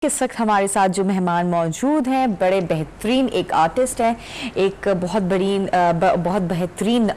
इस वक्त हमारे साथ जो मेहमान मौजूद हैं बड़े बेहतरीन एक आर्टिस्ट हैं, एक बहुत बेहतरीन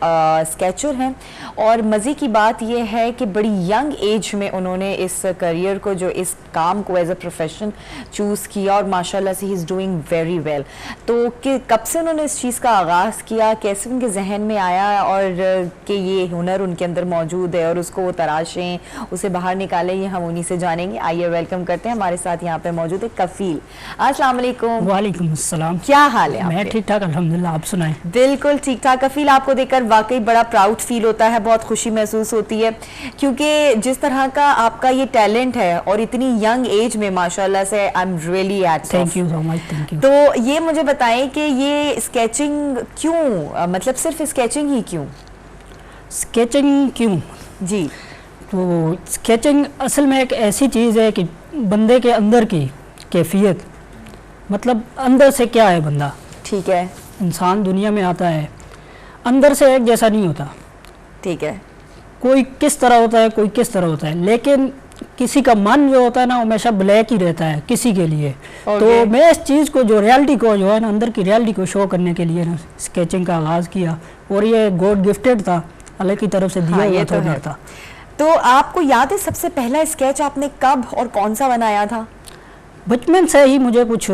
स्केचर हैं और मज़े की बात यह है कि बड़ी यंग एज में उन्होंने इस करियर को इस काम को एज अ प्रोफेशन चूज़ किया और माशाल्लाह से he is doing very well. तो कब से उन्होंने इस चीज़ का आगाज़ किया, कैसे उनके जहन में आया और कि ये हुनर उनके अंदर मौजूद है और उसको वो तराशें, उसे बाहर निकालें, ये हम उन्हीं से जानेंगे। आइए वेलकम करते हैं, हमारे साथ यहाँ पे मौजूद है कफील। अस्सलाम वालेकुम। वालेकुम अस्सलाम। क्या हाल है? मैं ठीक ठाक अल्हम्दुलिल्लाह, आप सुनाएं? बिल्कुल ठीक ठाक। कफील, आपको देखकर वाकई बड़ा प्राउड फील होता है, बहुत खुशी महसूस होती है क्योंकि जिस तरह का आपका ये टैलेंट है और इतनी यंग एज में माशाल्लाह से I am really hats off. Thank you so much, thank you. तो ये मुझे बताएं कि ये स्केचिंग क्यों, मतलब सिर्फ स्केचिंग ही क्यों? स्केचिंग क्यों जी। तो स्केचिंग असल में एक ऐसी चीज़ है कि बंदे के अंदर की कैफियत, मतलब अंदर से क्या है बंदा। ठीक है। इंसान दुनिया में आता है, अंदर से एक जैसा नहीं होता। ठीक है। कोई किस तरह होता है, कोई किस तरह होता है, लेकिन किसी का मन जो होता है ना, हमेशा ब्लैक ही रहता है किसी के लिए। तो मैं इस चीज़ को जो रियलिटी को जो है ना, अंदर की रियलिटी को शो करने के लिए ना स्केचिंग का आगाज़ किया और ये गॉड गिफ्टेड था, अल्लाह की तरफ से दिया हुआ तो था। तो आपको याद है सबसे पहला स्केच आपने कब और कौन सा बनाया था? बचपन से ही मुझे कुछ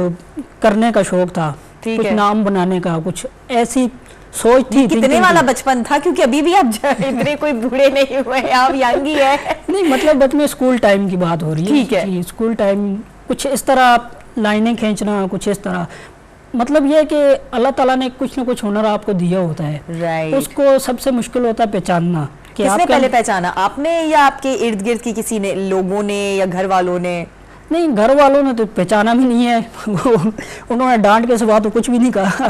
करने का शौक था, कुछ नाम बनाने का, कुछ ऐसी सोच थी। कितने वाला बचपन था, क्योंकि अभी भी आप इतने कोई बूढ़े नहीं हुए, आप यंग ही है। नहीं, मतलब बचपन स्कूल टाइम की बात हो रही है। ठीक है। स्कूल टाइम कुछ इस तरह लाइनें खींचना, कुछ इस तरह, मतलब ये कि अल्लाह ताला ने कुछ ना कुछ हुनर आपको दिया होता है। राइट। उसको सबसे मुश्किल होता है पहचानना। किसने पहले पहचाना, आपने या आपके इर्द गिर्द की किसी ने, लोगों ने या घर वालों ने? नहीं, घर वालों ने तो पहचाना भी नहीं है। उन्होंने डांट के सिवा तो कुछ भी नहीं कहा।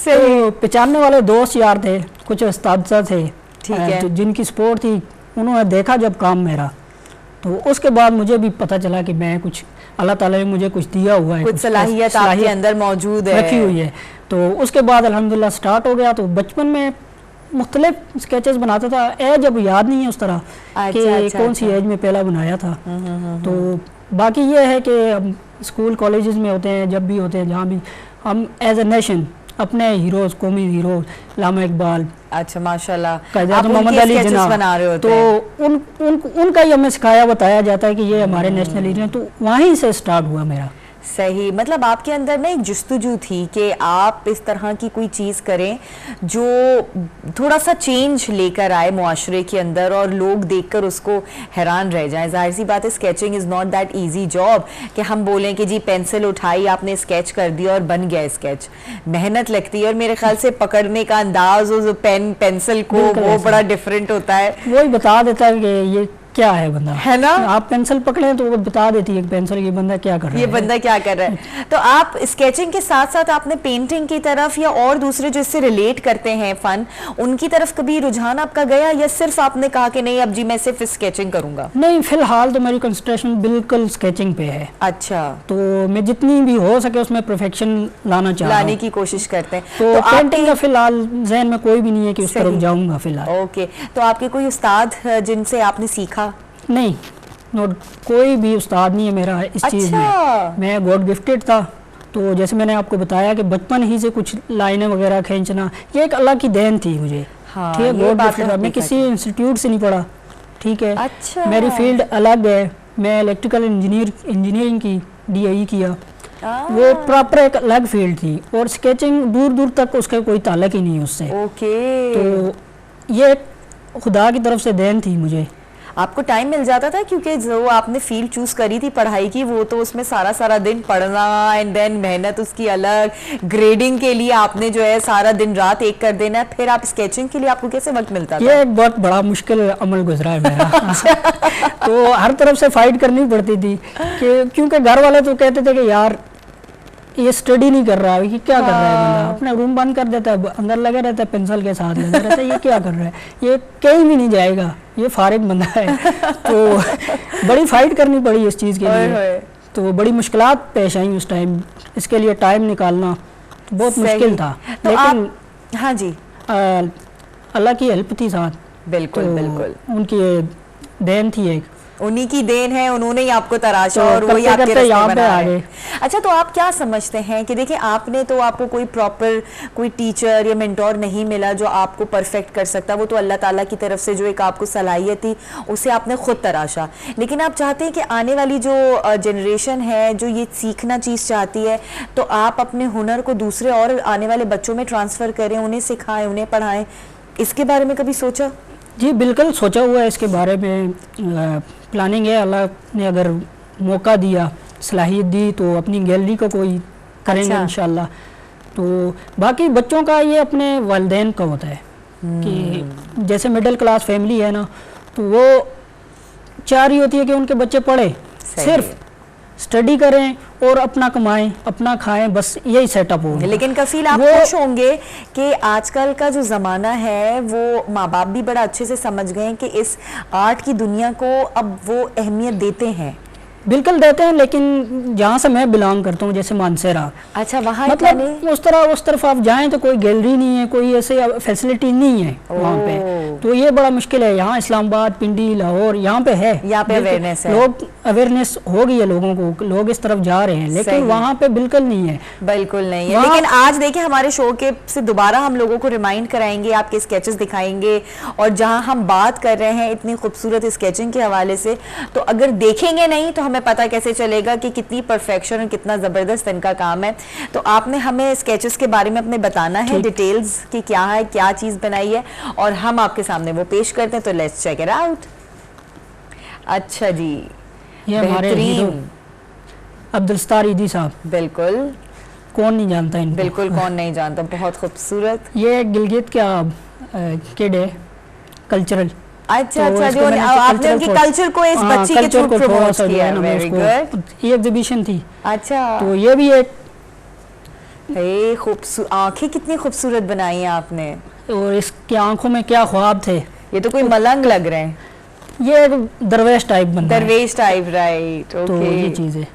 तो पहचानने वाले दोस्त यार थे, कुछ उस्ताद थे, ठीक है, जिनकी सपोर्ट थी। उन्होंने देखा जब काम मेरा, तो उसके बाद मुझे भी पता चला कि मैं कुछ, अल्लाह ताला ने मुझे कुछ दिया हुआ है, कुछ सलाहियत आपके अंदर मौजूद है, रखी हुई है। तो उसके बाद अल्हम्दुलिल्लाह स्टार्ट हो गया। तो बचपन में मुख्तलिफ स्केचेस बनाता था, एज अब याद नहीं है उस तरह कि कौन सी एज में पहला बनाया था। तो बाकी ये है कि हम स्कूल कॉलेजेस में होते हैं, जब भी होते हैं, जहाँ भी हम एज ए नेशन अपने हीरोज, कौमी हीरोज, लामा इकबाल, अच्छा माशाल्लाह, आप मोहम्मद अली जिन्ना बना रहे होते तो उनका ही हमें सिखाया बताया जाता है कि ये हमारे नेशनल हीरो हैं। तो वहीं से स्टार्ट हुआ मेरा। सही, मतलब आपके अंदर ना एक जुस्तजू थी कि आप इस तरह की कोई चीज़ करें जो थोड़ा सा चेंज लेकर आए मुआशरे के अंदर और लोग देखकर उसको हैरान रह जाएं। जाहिर सी बात है, sketching is not that easy job कि हम बोलें कि जी पेंसिल उठाई, आपने स्केच कर दिया और बन गया स्केच। मेहनत लगती है और मेरे ख्याल से पकड़ने का अंदाज और पेंसिल को वो बड़ा डिफरेंट होता है। वही बता देता है कि ये क्या है बंदा, है ना। आप पेंसिल पकड़े तो वो बता देती है पेंसिल, ये बंदा क्या कर रहा है, ये बंदा क्या कर रहा है। तो आप स्केचिंग के साथ साथ आपने पेंटिंग की तरफ या और दूसरे जो इससे रिलेट करते हैं फन, उनकी तरफ कभी रुझान आपका गया या सिर्फ आपने कहा कि नहीं अब जी मैं सिर्फ स्केचिंग करूंगा? नहीं, फिलहाल तो मेरी कंसंट्रेशन बिल्कुल स्केचिंग पे है। अच्छा। तो मैं जितनी भी हो सके उसमें परफेक्शन लाने की कोशिश करते हैं। तो पेंटिंग का फिलहाल ज़हन में कोई भी नहीं है कि उस तरफ जाऊंगा फिलहाल। ओके। तो आपके कोई उस्ताद जिनसे आपने सीखा? नहीं, कोई भी उस्ताद नहीं है मेरा इस चीज़ में। मैं गॉड गिफ्टेड था। तो जैसे मैंने आपको बताया कि बचपन ही से कुछ लाइनें वगैरह खींचना, ये एक अल्लाह की देन थी मुझे। ठीक है, गॉड गिफ्टेड। मैं किसी इंस्टीट्यूट से नहीं पढ़ा, ठीक है। अच्छा। मेरी फील्ड अलग है, मैं इलेक्ट्रिकल इंजीनियरिंग की DIE किया। वो प्रॉपर एक अलग फील्ड थी और स्केचिंग दूर दूर तक उसका कोई ताल्लुक ही नहीं उससे। ओके। तो ये खुदा की तरफ से देन थी मुझे। आपको टाइम मिल जाता था, क्योंकि जो आपने फील्ड चूज करी थी पढ़ाई की, वो तो उसमें सारा दिन पढ़ना एंड देन मेहनत उसकी अलग, ग्रेडिंग के लिए आपने जो है सारा दिन रात एक कर देना है, फिर आप स्केचिंग के लिए आपको कैसे वक्त मिलता था? ये एक बहुत बड़ा मुश्किल अमल गुजरा है मेरा। तो हर तरफ से फाइट करनी पड़ती थी क्योंकि घर वाले तो कहते थे कि यार ये स्टडी नहीं कर रहा है, कि क्या कर रहा है बंदा, अपना रूम बंद कर देता है, अंदर लगा रहता है, पेंसिल के साथ लगा रहता है, ये क्या कर रहा है, ये कहीं भी नहीं जाएगा, ये फारिग बंदा है। तो बड़ी फाइट करनी पड़ी इस चीज़ के लिए। तो बड़ी मुश्किलात पेश आई उस टाइम, इसके लिए टाइम निकालना तो बहुत मुश्किल था। तो लेकिन हाँ जी, अल्लाह की हेल्प थी साथ। बिल्कुल बिल्कुल, उनकी देन थी एक। उन्हीं की देन है, उन्होंने ही आपको तराशा तो और वही करते आपके करते रास्ते यहाँ पे बना आ रहे गए। हैं। अच्छा, तो आप क्या समझते हैं कि देखिए आपने तो, आपको कोई प्रॉपर कोई टीचर या मेंटोर नहीं मिला जो आपको परफेक्ट कर सकता, वो तो अल्लाह ताला की तरफ से जो एक आपको सलाहियत थी उसे आपने खुद तराशा, लेकिन आप चाहते हैं कि आने वाली जो जनरेशन है जो ये सीखना चीज़ चाहती है, तो आप अपने हुनर को दूसरे और आने वाले बच्चों में ट्रांसफ़र करें, उन्हें सिखाएं, उन्हें पढ़ाएं। इसके बारे में कभी सोचा? जी बिल्कुल सोचा हुआ है इसके बारे में, प्लानिंग है। अल्लाह ने अगर मौका दिया, सलाहियत दी तो अपनी गैलरी को कोई करेंगे इंशाल्लाह। तो बाकी बच्चों का ये अपने वालिदैन का होता है कि जैसे मिडिल क्लास फैमिली है ना, तो वो चाह रही होती है कि उनके बच्चे पढ़े, सिर्फ स्टडी करें और अपना कमाएं, अपना खाएं, बस यही सेटअप हो। लेकिन कफील आप खुश होंगे कि आजकल का जो ज़माना है वो माँ बाप भी बड़ा अच्छे से समझ गए हैं कि इस आर्ट की दुनिया को अब वो अहमियत देते हैं। बिल्कुल देते हैं, लेकिन जहाँ से मैं बिलोंग करता हूँ जैसे मानसेरा, अच्छा वहाँ मतलब उस तरफ आप जाएं तो कोई गैलरी नहीं है, कोई ऐसे फैसिलिटी नहीं है वहाँ पे, तो ये बड़ा मुश्किल है। यहाँ इस्लामाबाद, पिंडी, लाहौर यहाँ पे है, यहाँ पे अवेयरनेस है, लोग अवेयरनेस हो गई है लोगों को, लोग इस तरफ जा रहे हैं, लेकिन वहाँ पे बिल्कुल नहीं है, बिल्कुल नहीं है। लेकिन आज देखिए हमारे शो के से दोबारा हम लोगों को रिमाइंड कराएंगे, आपके स्केचेस दिखाएंगे, और जहाँ हम बात कर रहे हैं इतनी खूबसूरत स्केचिंग के हवाले से, तो अगर देखेंगे नहीं तो हमें पता कैसे चलेगा कि कितनी परफेक्शन और कितना ज़बरदस्त इनका काम है। तो आपने हमें स्केचेस के बारे में अपने बताना है डिटेल्स कि क्या है, क्या चीज़ बनाई है, और हम आपके सामने वो पेश करते हैं। तो लेट्स चेक इट आउट। अच्छा जी, ये हमारे अब्दुल सत्तार ईदी साहब, बिल्कुल कौन नहीं जानता इनको, बिल्कुल कौन नहीं जानता, बहुत खूबसूरत। ये गिलगित का किड है, कल्चरल। अच्छा अच्छा, जो आपने उनकी कल्चर को इस बच्ची के थ्रू प्रमोट किया है, वेरी गुड। ये एग्जीबिशन थी। अच्छा, तो ये भी एक खूबसूरत, आंखें कितनी खूबसूरत बनाई हैं आपने, और इसकी आंखों में क्या ख्वाब थे। ये तो कोई मलंग लग रहे हैं, ये दरवेश टाइप बनता है, दरवेश टाइप, राइट, ओके। तो ये चीज़ है,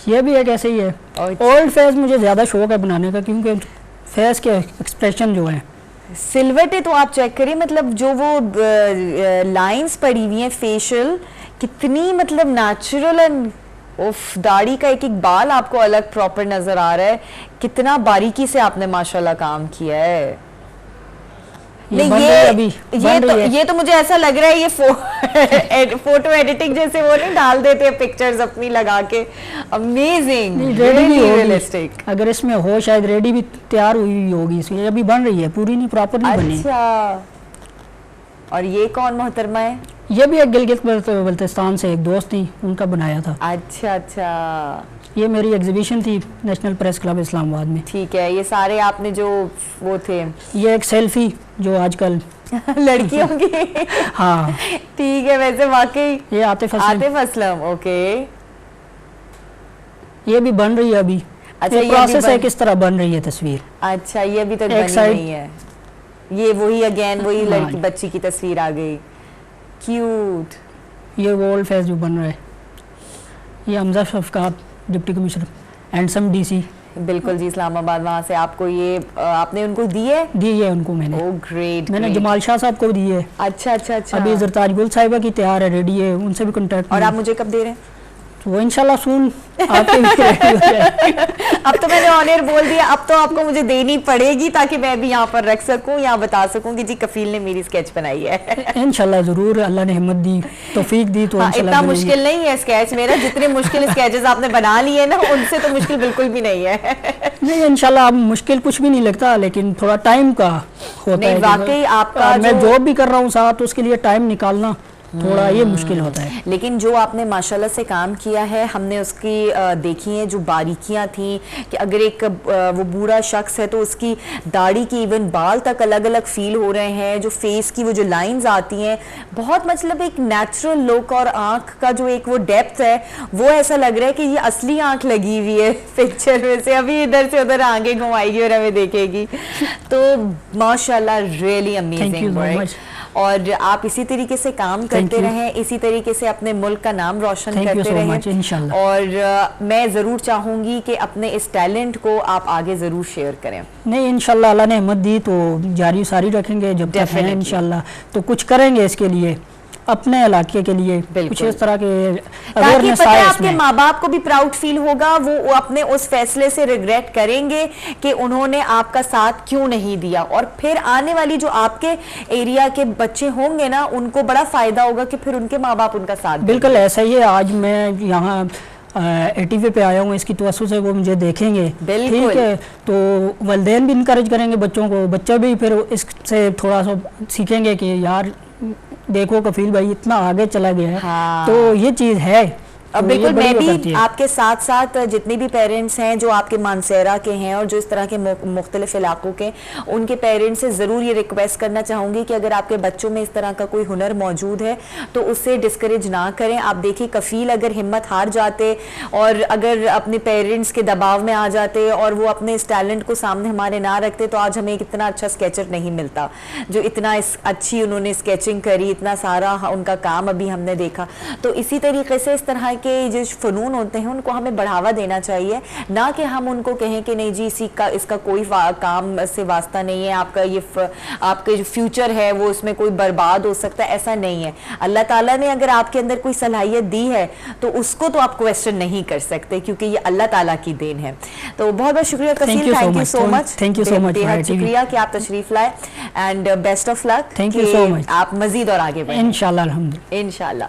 ये भी एक ऐसे ही है। ओल्ड फेस मुझे ज़्यादा शौक है बनाने का, क्योंकि फेस के एक्सप्रेशन जो है सिल्वरटे, तो आप चेक करिए, मतलब जो वो लाइंस पड़ी हुई हैं फेशियल, कितनी मतलब नेचुरल एंड उफ, दाढ़ी का एक एक बाल आपको अलग प्रॉपर नजर आ रहा है, कितना बारीकी से आपने माशाल्लाह काम किया है। ये तो मुझे ऐसा लग रहा है ये फोटो एडिटिंग जैसे वो नहीं डाल देते हैं पिक्चर्स अपनी लगा के, अमेजिंग, रियलिस्टिक। अगर इसमें हो शायद रेडी भी तैयार हुई होगी, इसमें अभी बन रही है, पूरी नहीं, प्रॉपर नहीं बनी। अच्छा, और ये कौन मोहतरमा है? ये भी एक गिलगित बल्तिस्तान से एक दोस्त थी, उनका बनाया था। अच्छा अच्छा, ये मेरी एग्जीबिशन थी नेशनल प्रेस क्लब इस्लामाबाद में। ठीक है, ये सारे आपने जो वो थे, ये एक सेल्फी जो आजकल लड़कियों की हाँ ठीक है, वैसे वाकई ये आतिफ असलम, ओके। ये भी बन रही है अभी। अच्छा, ये प्रोसेस है किस तरह बन रही है तस्वीर। अच्छा, ये अभी तक बनी नहीं है, ये वही अगेन वही लड़की बच्ची की तस्वीर आ गई, क्यूट। ये ओल्ड फेस जो बन रहा है, ये Hamza Shafqat deputy commissioner handsome DC, बिल्कुल जी, इस्लामाबाद, वहाँ से आपको ये आपने उनको दी है उनको मैंने। ओह ग्रेट, मैंने जमाल शाह साहब को दी है। अच्छा अच्छा अच्छा, अभी जरताज गुल साहिबा की तैयार है, रेडी है, उनसे भी कांटेक्ट। और आप मुझे कब दे रहे हैं? वो इंशाल्लाह सून आपके अब तो मैंने ऑन एयर बोल दिया, अब तो आपको मुझे देनी पड़ेगी ताकि मैं भी यहाँ पर रख सकूँ, यहाँ बता सकूँ कि जी कफील ने मेरी स्केच बनाई है। इंशाल्लाह जरूर, अल्लाह ने हिम्मत दी, तौफीक दी तो इतना मुश्किल नहीं है स्केच मेरा, जितने मुश्किल स्केचेस आपने बना लिए ना उनसे तो मुश्किल बिल्कुल भी नहीं है। नहीं इंशाल्लाह, अब मुश्किल कुछ भी नहीं लगता, लेकिन थोड़ा टाइम का होता है। वाकई आपका मैं जॉब भी कर रहा हूँ साथ, तो उसके लिए टाइम निकालना थोड़ा ये मुश्किल होता है। लेकिन जो आपने माशाल्लाह से काम किया है, हमने उसकी देखी है जो बारीकियां थी, कि अगर एक वो बूढ़ा शख्स है तो उसकी दाढ़ी की इवन बाल तक अलग अलग फील हो रहे हैं, जो फेस की वो जो लाइंस आती हैं, बहुत मतलब एक नेचुरल लुक, और आंख का जो एक वो डेप्थ है, वो ऐसा लग रहा है कि ये असली आंख लगी हुई है पिक्चर में से, अभी इधर से उधर आंखें घुमाएगी और हमें देखेगी। तो माशाल्लाह रियली अमेजिंग, और आप इसी तरीके से काम करते रहें, इसी तरीके से अपने मुल्क का नाम रोशन करते रहें, इंशाल्लाह। और मैं ज़रूर चाहूँगी कि अपने इस टैलेंट को आप आगे ज़रूर शेयर करें। नहीं इंशाल्लाह, अल्लाह ने हिम्मत दी तो जारी सारी रखेंगे जब तक है इंशाल्लाह, तो कुछ करेंगे इसके लिए, अपने इलाके के लिए कुछ इस तरह के ताकि अवेयरनेस पता है आए आपके इसमें। माँ बाप को भी प्राउड फील होगा, वो अपने उस फैसले से रिग्रेट करेंगे कि उन्होंने आपका साथ क्यों नहीं दिया, और फिर आने वाली जो आपके एरिया के बच्चे होंगे ना, उनको बड़ा फायदा होगा कि फिर उनके माँ बाप उनका साथ देंगे। बिल्कुल ऐसा ही है। आज मैं यहाँ एटीवी पे आया हूँ, इसकी तवज्जो से वो मुझे देखेंगे, ठीक है, तो वालिदैन भी इनकरेज करेंगे बच्चों को, बच्चा भी फिर इससे थोड़ा सा सीखेंगे कि यार देखो कफील भाई इतना आगे चला गया है। हाँ। तो ये चीज़ है। अब तो बिल्कुल ये बड़ी मैं वो भी करती है। आपके साथ साथ जितने भी पेरेंट्स हैं जो आपके मानसेरा के हैं और जो इस तरह के मुख्तलिफ इलाकों के, उनके पेरेंट्स से ज़रूर ये रिक्वेस्ट करना चाहूँगी कि अगर आपके बच्चों में इस तरह का कोई हुनर मौजूद है तो उससे डिस्करेज ना करें। आप देखिए कफ़ील अगर हिम्मत हार जाते और अगर अपने पेरेंट्स के दबाव में आ जाते और वो अपने इस टैलेंट को सामने हमारे ना रखते तो आज हमें एक इतना अच्छा स्केचर नहीं मिलता जो इतना अच्छी उन्होंने स्केचिंग करी, इतना सारा उनका काम अभी हमने देखा। तो इसी तरीके से इस तरह के जो फ़नून होते हैं उनको हमें बढ़ावा देना चाहिए, ना कि हम उनको कहें कि नहीं जी इसका कोई काम से वास्ता नहीं है, आपका जो फ्यूचर है वो उसमें कोई बर्बाद हो सकता है, ऐसा नहीं है। अल्लाह ताला ने अगर आपके अंदर कोई सलाहियत दी है तो उसको तो आप क्वेश्चन नहीं कर सकते क्योंकि ये अल्लाह ताला की देन है। तो बहुत बहुत शुक्रिया कसील, thank you so much, thank you so much, बेहद शुक्रिया कि आप तशरीफ लाए and best of luck. Thank you so much. आप मजीद और आगे बढ़ें इंशाल्लाह, अल्हम्दुलिल्लाह, इंशाल्लाह।